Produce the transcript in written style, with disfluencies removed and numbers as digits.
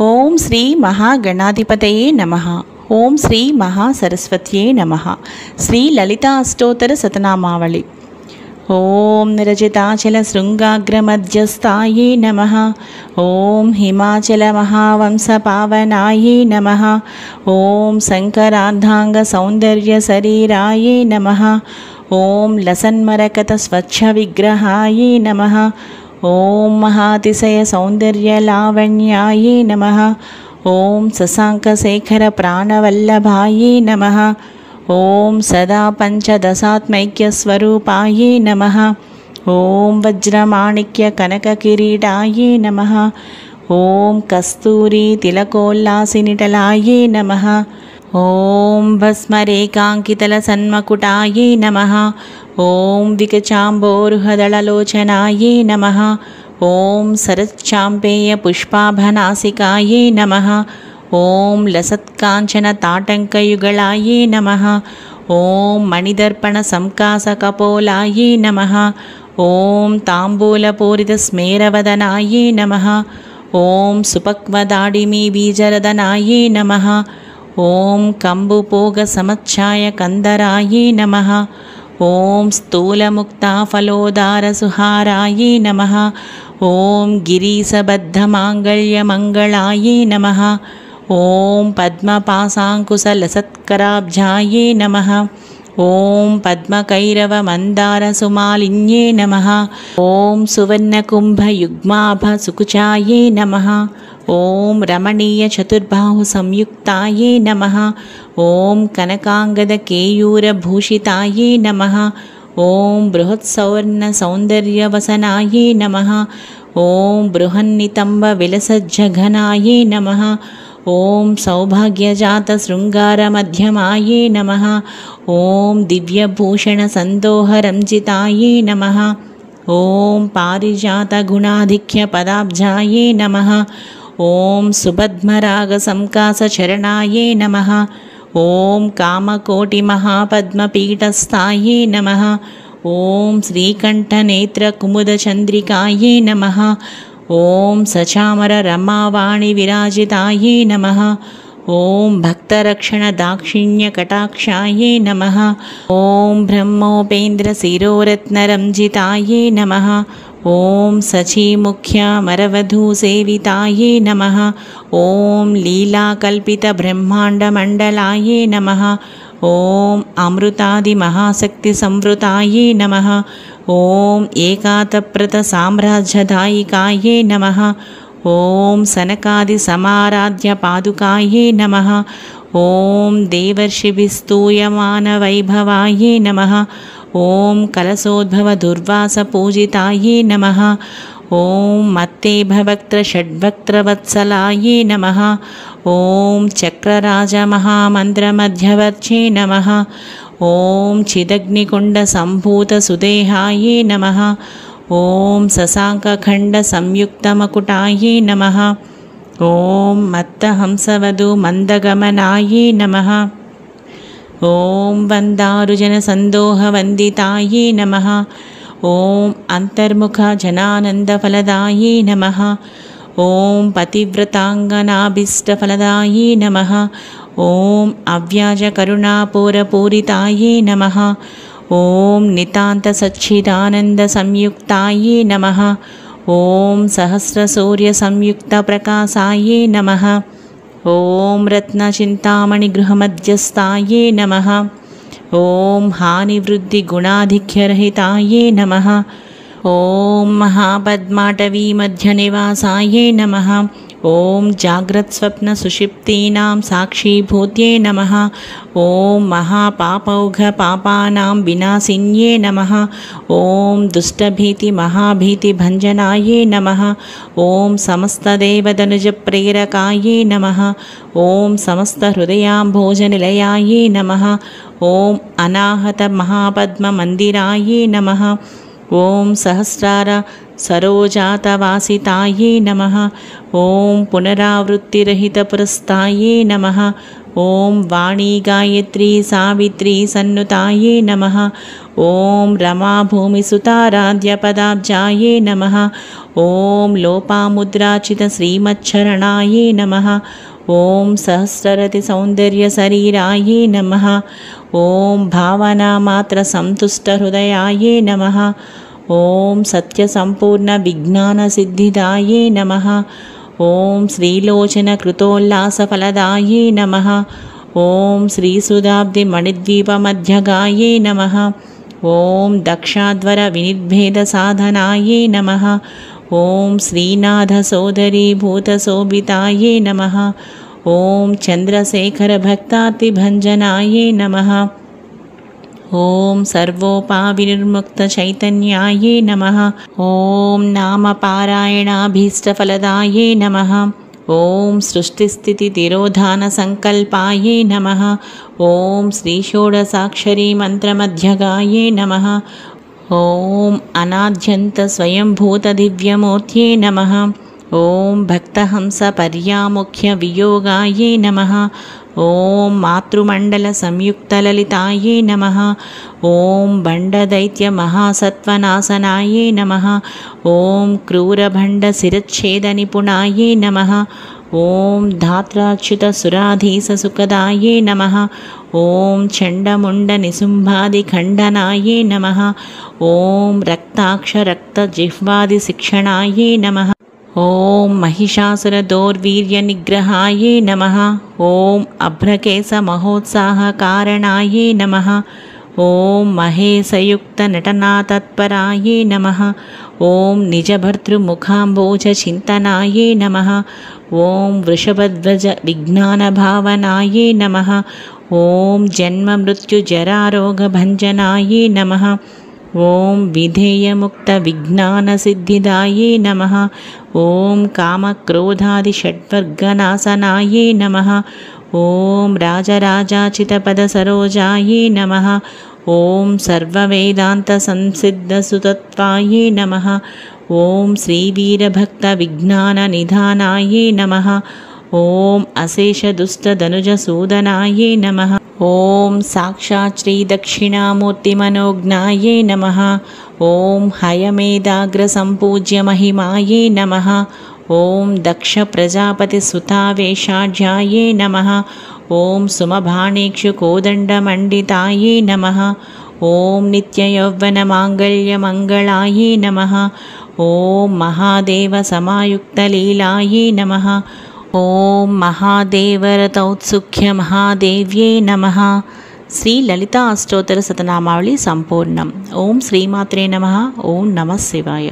ఓం శ్రీ మహాగణాధిపతయే నమః. ఓం శ్రీ మహాసరస్వత్యే నమః. శ్రీ లలితా అష్టోత్తర శతనామావళి. ఓం నిరజితాచల శృంగాగ్రమధ్యస్థాయే నమః. ఓం హిమాచల మహావంశ పావనాయే నమః. ఓం శంకరార్ధాంగ సౌందర్య శరీరాయే నమః. ఓం లసన్మరకత స్వచ్ఛ విగ్రహాయే నమః. ఓం మహాతిశయ సౌందర్య లావణ్యాయే నమః. ఓం శశాంకశేఖర ప్రాణవల్లభాయే నమః. ఓం సదా పంచదశాత్మైక్య స్వరూపాయే నమః. ఓం వజ్రమాణిక్య కనక కిరీటాయే నమః. ఓం కస్తూరి తిలకోల్లాసినిటలాయే నమః. ఓం భస్మరేకాంకితల సన్మకుటాయే నమః. ఓం వికచాంబోరుహదళలోచనాయే నమః. ఓం శరచ్చాంపేయ పుష్పాభనాసికాయే నమః. ఓం లసత్కాంచన తాటంకయుగళాయే నమః. ఓం మణిదర్పణ సంకాసకపోలాయే నమః. ఓం తాంబూలపూరిత స్మేరవదనాయే నమః. ఓం సుపక్వదాడిమీ బీజరదనాయే నమః. ఓం కంబుపోగ సమచ్ఛాయ కందరాయే నమః. ఓం స్థూలముక్తాఫలోదారసుహారాయే నమః. ఓం గిరీశబద్ధమాంగళ్యమంగళాయే నమః. ఓం పద్మపాశాంకుశలసత్కరాబ్జాయే నమః. ఓం పద్మకైరవమందారసుమాలిన్యే నమః. ఓం సువర్ణకుంభయుగ్మాభసుకుచాయే నమః. ఓం రమణీయ చతుర్బాహు సంయుక్తాయే నమః. ఓం కనకాంగదకేయూరభూషితాయే నమః. ఓం బృహత్సౌవర్ణ సౌందర్యవసనాయే నమః. ఓం బృహన్నితంబ విలసజ్జఘనాయే నమః. ఓం సౌభాగ్యజాత శృంగారమధ్యమాయే నమః. ఓం దివ్యభూషణ సందోహరంజితాయే నమః. ఓం పారిజాత గుణాధిక్య పదాబ్జాయే నమః. ఓం సుపద్మరాగ సంకాస చరణాయే నమః. ఓం కామకోటి మహాపద్మపీఠస్థాయే నమః. ఓం శ్రీకంఠనేత్ర కుముద చంద్రికాయే నమః. ఓం సచామర రమావాణి విరాజితాయే నమః. ఓం భక్తరక్షణ దాక్షిణ్య కటాక్షాయే నమః. ఓం బ్రహ్మోపేంద్ర శిరోరత్నరంజితాయే నమః. ఓం సచీముఖ్య మరవధూసేవితాయే నమః. ఓం లీలాకల్పిత బ్రహ్మాండమండలాయే నమః. ఓం అమృతాది మహాశక్తి సంవృతాయే నమః. ఓం ఏకాతప్రత సామ్రాజ్యదాయికాయే నమః. ఓం సనకాది సమారాధ్య పాదుకాయే నమః. ఓం దేవర్షిభిస్తూయమాన వైభవాయే నమః. ఓం కలశోద్భవ దుర్వాస పూజితాయే నమః. ఓం మత్తేభవక్త్ర షడ్భక్త్రవత్సలాయే నమః. ఓం చక్రరాజ మహామంత్రమధ్యవర్చే నమః. ఓం చిదగ్నికుండ సంభూత సుదేహాయే నమః. ఓం శశాంకఖండ సంయుక్తమకుటాయే నమః. ఓం మత్తహంసవధు మందగమనాయే నమః. ఓం వందారుజన సందోహవందితాయే నమః. ఓం అంతర్ముఖ జనానందఫలదాయే నమః. ఓం పతివ్రతాంగనాభీష్టఫలదాయే నమః. ఓం అవ్యాజ కరుణాపూరపూరితాయే నమః. ఓం నితాంత సచ్చిదానంద సంయుక్తాయే నమః. ఓం సహస్రసూర్య సంయుక్త ప్రకాశాయే నమః. ఓం రత్నచింతామణి గృహమధ్యస్థాయే నమః. ఓం హానివృద్ధి గుణాధిక్యరహితాయే నమః. ఓం మహాపద్మాటవీ మధ్య నివాసాయే నమః. ఓం జాగ్రత్స్వప్న సుషిప్తీనాం సాక్షీభూత్యే నమః. ఓం మహాపాపౌఘ పాపానాం వినాశిన్యే నమః. ఓం దుష్టభీతి మహాభీతి భంజనాయే నమః. ఓం సమస్తదేవదనుజ ప్రేరకాయే నమః. ఓం సమస్త హృదయాంభోజనిలయాయే నమః. ఓం అనాహత మహాపద్మ మందిరాయే నమః. ఓం సహస్రార సరోజాతవాసితాయే నమః. ఓం పునరావృత్తిరహిత పురస్తాయే నమః. ఓం వాణీ గాయత్రీ సావిత్రీ సన్నుతాయే నమః. ॐ रमाभूमिसुताराध्यपदाब्जायै नमः। ॐ लोपामुद्राचितश्रीमच्छरणायै नमः। ॐ सहस्ररतिसौन्दर्यशरीरायै नमः। ॐ भावनामात्रसन्तुष्टहृदयायै नमः। ॐ सत्यसम्पूर्णविज्ञानसिद्धिदायै नमः। ॐ श्रीलोचनकृतोल्लासफलदायै नमः। ॐ श्रीसुधाब्धिमणिद्वीपमध्यगायै नमः। ॐ दक्षाध्वरविनिर्भेदसाधनायै नमः। ॐ श्रीनाथसोदरीभूतशोभितायै नमः। ॐ चन्द्रशेखरभक्तातिभञ्जनायै नमः। ॐ सर्वोपाविनिर्मुक्तचैतन्यायै नमः। ॐ नामपारायणाभीष्टफलदायै नमः। ॐ सृष्टिस्थितितिरोधानसङ्कल्पायै नमः। ॐ श्रीषोडशाक्षरीमन्त्रमध्यगायै नमः। ॐ अनाद्यन्तस्वयंभूतदिव्यमूर्त्यै नमः। ॐ भक्तहंसपर्यामुख्यवियोगायै नमः। ॐ मातृमण्डलसंयुक्तललितायै नमः। ॐ बण्डदैत्यमहासत्त्वनाशनायै नमः। ॐ क्रूरभण्डशिरच्छेदनिपुणायै नमः। ॐ धात्राच्युतसुराधीशसुखदायै नमः। ॐ चण्डमुण्डनिशुम्भादिखण्डनायै नमः। ॐ रक्ताक्षरक्तजिह्वादिशिक्षणायै नमः। ॐ महिषासुरदौर्वीर्यनिग्रहायै नमः। ॐ अभ्रकेशमहोत्साहकारणायै नमः। ॐ महेशयुक्तनटनातत्परायै नमः। ॐ निजभर्तृमुखाम्बोजचिन्तनायै नमः। ॐ वृषभध्वजविज्ञानभावनायै नमः। ॐ जन्ममृत्युजरारोगभञ्जनायै नमः। ॐ विधेयमुक्तविज्ञानसिद्धिदायै नमः। ॐ कामक्रोधादिषड्वर्गनाशनायै नमः। ॐ राजराजाचितपदसरोजायै नमः। ॐ सर्ववेदान्तसंसिद्धसुतत्वायै नमः। ॐ श्रीवीरभक्तविज्ञाननिधानायै नमः। ॐ अशेषदुष्टधनुजसूदनायै नमः। ॐ साक्षात् श्रीदक्षिणामूर्तिमनोज्ञायै नमः। ॐ हयमेधाग्रसम्पूज्यमहिमायै नमः। ॐ दक्षप्रजापतिसुतावेशाढ्यायै नमः। ॐ सुमभाणेक्षुकोदण्डमण्डितायै नमः। ॐ नित्ययौवनमाङ्गल्यमङ्गलायै नमः। ॐ महादेवसमायुक्तलीलायै नमः। ॐ महादेवरतौत्सुख्यमहादेव्यै नमः। శ్రీ లలితా అష్టోత్తర శతనామావళి సంపూర్ణం. ఓం శ్రీమాత్రే నమః. ఓం నమః శివాయ.